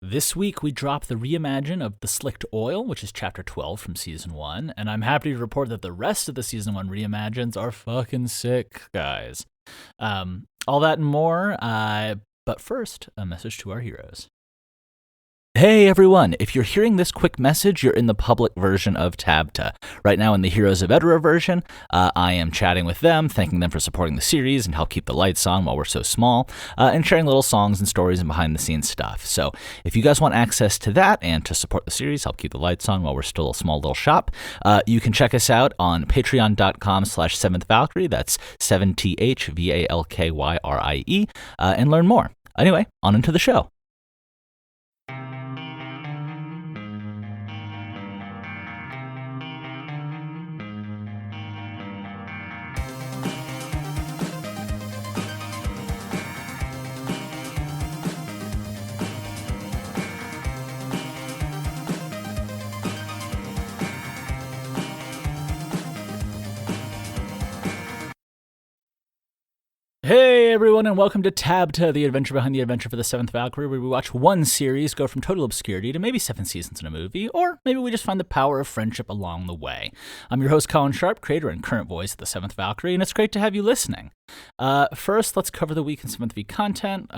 This week, we drop the Reimagine of The Slicked Oil, which is Chapter 12 from Season 1, and I'm happy to report that the rest of the Season 1 Reimagines are fucking sick, guys. All that and more, but first, a message to our heroes. Hey everyone, if you're hearing this quick message, you're in the public version of TABTA. Right now in the Heroes of Edara version, I am chatting with them, thanking them for supporting the series and help keep the lights on while we're so small, and sharing little songs and stories and behind-the-scenes stuff. So if you guys want access to that and to support the series, help keep the lights on while we're still a small little shop, you can check us out on patreon.com/7thvalkyrie, that's 7THVALKYRIE, and learn more. Anyway, on into the show. Hey everyone, and welcome to TABTA, the adventure behind the adventure for the 7th Valkyrie, where we watch one series go from total obscurity to maybe 7 seasons in a movie, or maybe we just find the power of friendship along the way. I'm your host, Colin Sharp, creator and current voice of the 7th Valkyrie, and it's great to have you listening. First, let's cover the week in 7th V content.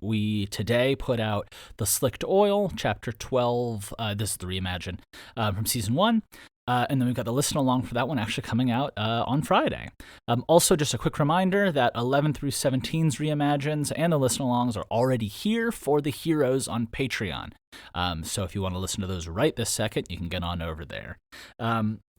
We today put out The Slicked Oil, Chapter 12, this is the Reimagine, from Season 1. And then we've got the listen along for that one actually coming out on Friday. Also, just a quick reminder that 11 through 17's Reimagines and the listen alongs are already here for the heroes on Patreon. So if you want to listen to those right this second, you can get on over there.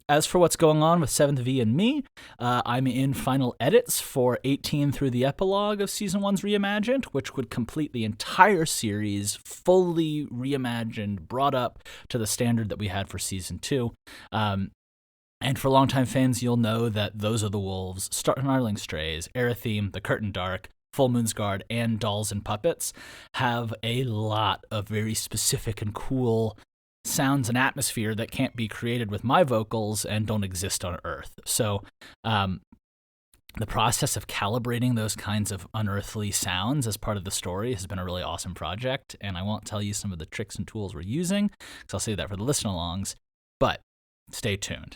As for what's going on with 7th V and me, I'm in final edits for 18 through the epilogue of Season 1's Reimagined, which would complete the entire series fully reimagined, brought up to the standard that we had for Season 2. And for longtime fans, you'll know that Those Are the Wolves, Snarling Strays, Erytheme, The Curtain Dark, Full Moon's Guard, and Dolls and Puppets have a lot of very specific and cool sounds and atmosphere that can't be created with my vocals and don't exist on Earth. So the process of calibrating those kinds of unearthly sounds as part of the story has been a really awesome project, and I won't tell you some of the tricks and tools we're using, because I'll save that for the listen-alongs, but stay tuned.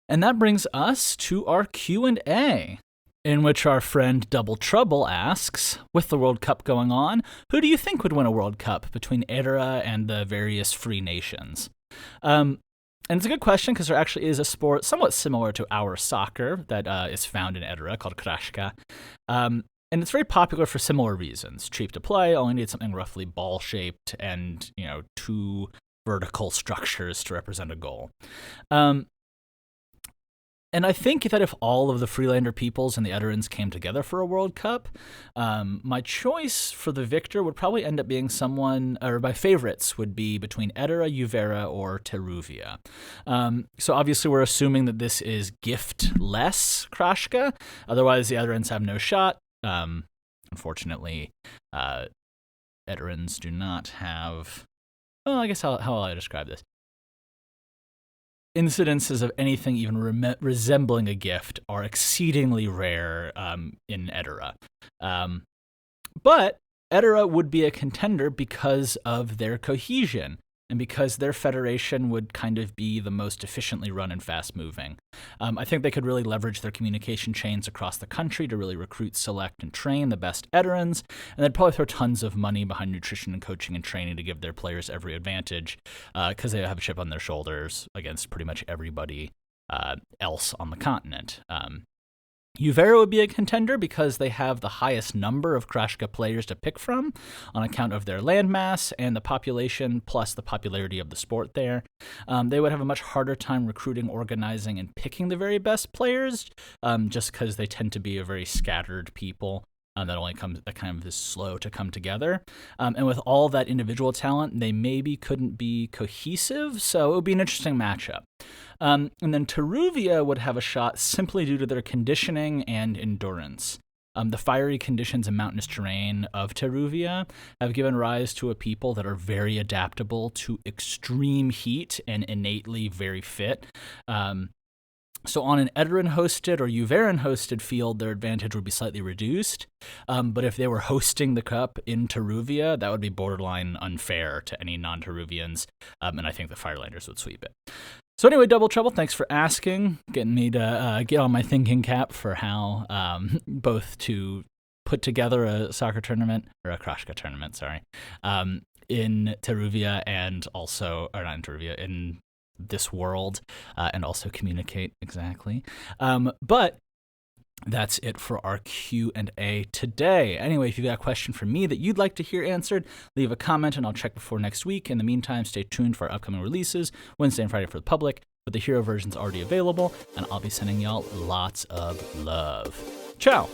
And that brings us to our Q&A, in which our friend DoubleTrouble asks, with the World Cup going on, who do you think would win a World Cup between Edara and the various free nations? And it's a good question because there actually is a sport somewhat similar to our soccer that is found in Edara called Krashka. And it's very popular for similar reasons. Cheap to play, only need something roughly ball-shaped and, 2 vertical structures to represent a goal. And I think that if all of the Freelander peoples and the Edarans came together for a World Cup, my choice for the victor would probably end up being someone, or my favorites would be between Edara, Uvera, or Teruvia. So obviously we're assuming that this is gift-less Krashka, otherwise the Edarans have no shot. Unfortunately, Edarans do not have... Well, I guess how will I describe this? Incidences of anything even resembling a gift are exceedingly rare in Edara. But Edara would be a contender because of their cohesion, and because their federation would kind of be the most efficiently run and fast-moving. I think they could really leverage their communication chains across the country to really recruit, select, and train the best Edarans, and they'd probably throw tons of money behind nutrition and coaching and training to give their players every advantage, because they have a chip on their shoulders against pretty much everybody else on the continent. Uvera would be a contender because they have the highest number of Krashka players to pick from on account of their landmass and the population plus the popularity of the sport there. They would have a much harder time recruiting, organizing, and picking the very best players just because they tend to be a very scattered people. That only comes kind of is slow to come together. And with all that individual talent, they maybe couldn't be cohesive, so it would be an interesting matchup. And then Teruvia would have a shot simply due to their conditioning and endurance. The fiery conditions and mountainous terrain of Teruvia have given rise to a people that are very adaptable to extreme heat and innately very fit. So on an Edaran-hosted or Uveran-hosted field, their advantage would be slightly reduced. But if they were hosting the cup in Teruvia, that would be borderline unfair to any non-Teruvians, and I think the Firelanders would sweep it. So anyway, DoubleTrouble, thanks for asking, getting me to get on my thinking cap for how both to put together a soccer tournament, or a Krashka tournament, in Teruvia and also, or not in Teruvia, in this world, and also communicate exactly. But that's it for our Q&A today. Anyway, if you've got a question for me that you'd like to hear answered, leave a comment and I'll check before next week. In the meantime, stay tuned for our upcoming releases, Wednesday and Friday for the public, but the hero version's already available, and I'll be sending y'all lots of love. Ciao!